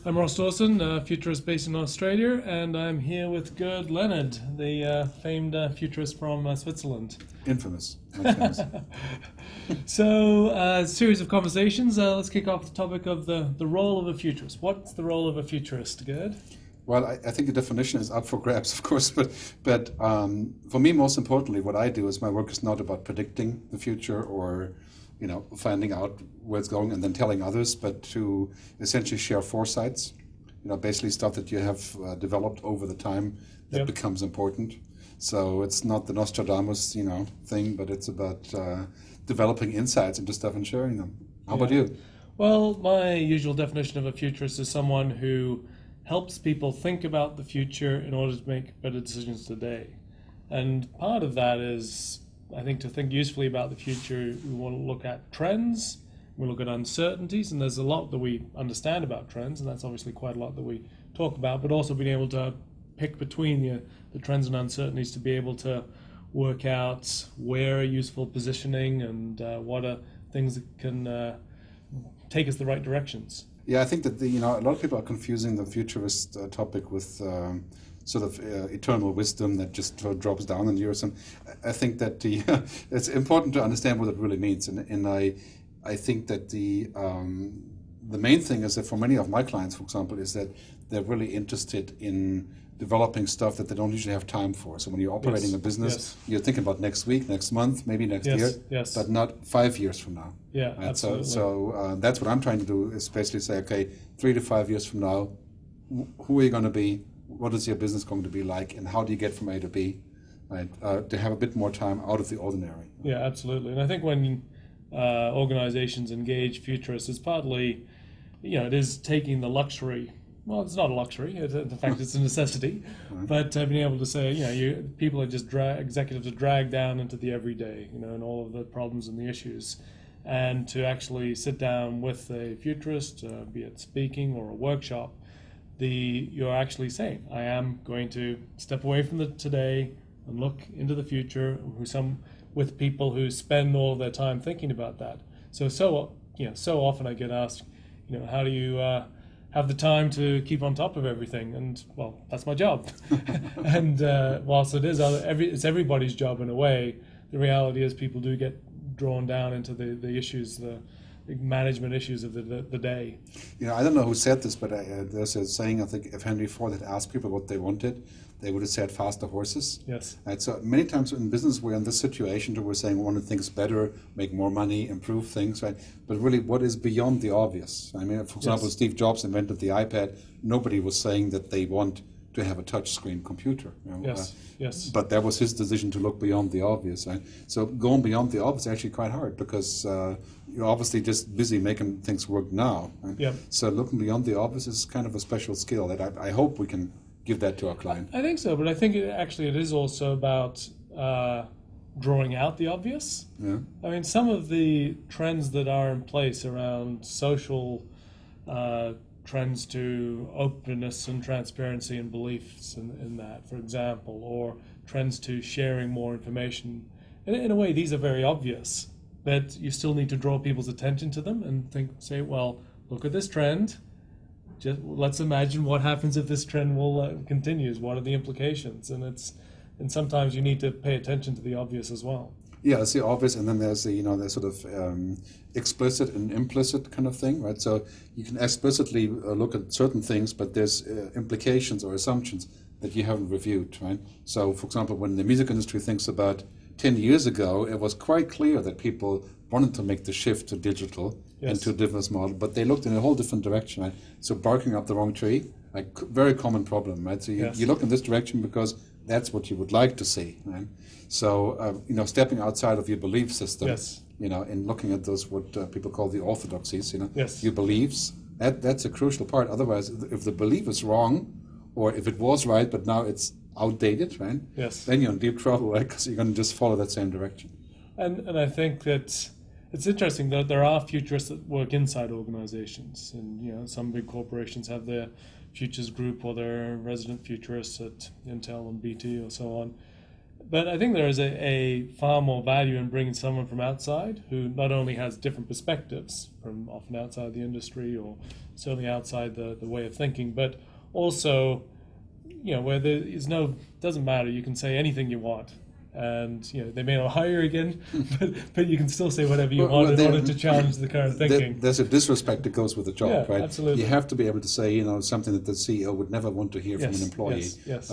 I'm Ross Dawson, futurist based in Australia, and I'm here with Gerd Leonhard, the famed futurist from Switzerland. Infamous, much famous. So, a series of conversations. Let's kick off the topic of the role of a futurist. What's the role of a futurist, Gerd? Well, I think the definition is up for grabs, of course, but for me, most importantly, what I do is my work is not about predicting the future or finding out where it's going and then telling others, but to essentially share foresights, basically stuff that you have developed over the time that becomes important. So it's not the Nostradamus, thing, but it's about developing insights into stuff and sharing them. How about you? Well, my usual definition of a futurist is someone who helps people think about the future in order to make better decisions today. And part of that is, I think, to think usefully about the future, we want to look at trends, we look at uncertainties, and there's a lot that we understand about trends, and that's obviously quite a lot that we talk about, but also being able to pick between the trends and uncertainties to be able to work out where are useful positioning and what are things that can take us the right directions. Yeah, I think that a lot of people are confusing the futurist topic with eternal wisdom that just drops down on you or something. I think that it's important to understand what it really means, and I think that the main thing is that for many of my clients, for example, is that they're really interested in developing stuff that they don't usually have time for. So when you're operating a business, you're thinking about next week, next month, maybe next year, but not 5 years from now. Yeah, right? Absolutely. So that's what I'm trying to do, is basically say, okay, 3 to 5 years from now, who are you going to be? What is your business going to be like? And how do you get from A to B? Right? To have a bit more time out of the ordinary. Yeah, absolutely. And I think when organizations engage futurists, it's partly, it is taking the luxury. Well, it's not a luxury. In fact, it's a necessity. But being able to say, people are just executives are dragged down into the everyday, and all of the problems and the issues, and to actually sit down with a futurist, be it speaking or a workshop, you're actually saying, I am going to step away from the today and look into the future with people who spend all of their time thinking about that. So often I get asked, how do you have the time to keep on top of everything? And well, that's my job. And whilst it's everybody's job in a way, the reality is people do get drawn down into the issues, the management issues of the day. I don't know who said this, but there's a saying, I think, if Henry Ford had asked people what they wanted, they would have said faster horses. Yes. Right? So many times in business we're in this situation where we're saying we want to do things better, make more money, improve things, right? But really, what is beyond the obvious? I mean, for example, Steve Jobs invented the iPad. Nobody was saying that they want to have a touchscreen computer. Yes. But that was his decision to look beyond the obvious. Right? So going beyond the obvious is actually quite hard, because you're obviously just busy making things work now. Right? Yep. So looking beyond the obvious is kind of a special skill that I hope we can give that to our client. I think so, but I think it is also about drawing out the obvious. Yeah. I mean, some of the trends that are in place around social trends to openness and transparency and beliefs in that, for example, or trends to sharing more information. In a way, these are very obvious, but you still need to draw people's attention to them and say, well, look at this trend. Just let's imagine what happens if this trend continues. What are the implications? And sometimes you need to pay attention to the obvious as well. Yeah, it's the obvious, and then there's the sort of explicit and implicit kind of thing, right? So you can explicitly look at certain things, but there's implications or assumptions that you haven't reviewed, right? So, for example, when the music industry thinks about 10 years ago, it was quite clear that people wanted to make the shift to digital and to a business model, but they looked in a whole different direction, right? So barking up the wrong tree, like very common problem, right? So you look in this direction because that's what you would like to see, right? So, stepping outside of your belief system, and looking at those, what people call the orthodoxies, your beliefs, that's a crucial part. Otherwise, if the belief is wrong, or if it was right, but now it's outdated, right? Then you're in deep trouble, right? Because you're going to just follow that same direction. And I think that it's interesting that there are futurists that work inside organizations, and some big corporations have their futures group or their resident futurists at Intel and BT or so on. But I think there is a far more value in bringing someone from outside who not only has different perspectives from often outside the industry or certainly outside the way of thinking, but also, where there is doesn't matter, you can say anything you want. And they may not hire you again, but you can still say whatever you want in order to challenge the current thinking. There's a disrespect that goes with the job, right? Absolutely. You have to be able to say, something that the CEO would never want to hear from an employee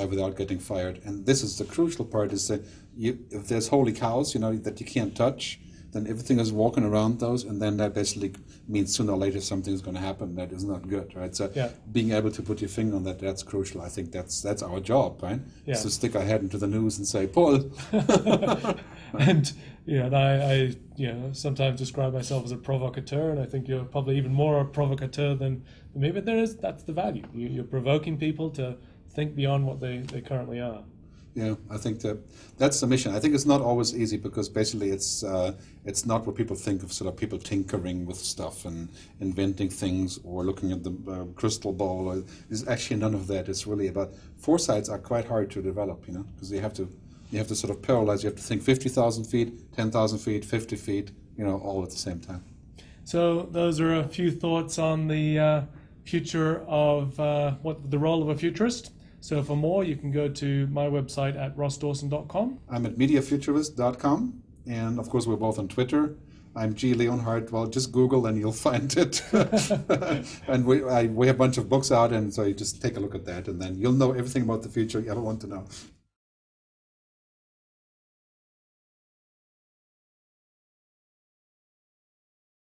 without getting fired. And this is the crucial part: is that if there's holy cows, that you can't touch, then everything is walking around those, and then that basically means sooner or later something is going to happen that is not good, right? So being able to put your finger on that's crucial. I think that's our job, right? Yeah. So stick our head into the news and say, Paul. And I sometimes describe myself as a provocateur, and I think you're probably even more a provocateur than me. But that's the value. You're provoking people to think beyond what they currently are. Yeah, I think that's the mission. I think it's not always easy because basically it's not what people think of, sort of people tinkering with stuff and inventing things or looking at the crystal ball. There's actually none of that. It's really about foresights are quite hard to develop, because you have to sort of parallelize. You have to think 50,000 feet, 10,000 feet, 50 feet, all at the same time. So those are a few thoughts on the future of what the role of a futurist. So for more, you can go to my website at rossdawson.com. I'm at mediafuturist.com, and of course we're both on Twitter. I'm G. Leonhard. Well, just Google and you'll find it. And we have a bunch of books out, and so you just take a look at that, and then you'll know everything about the future you ever want to know.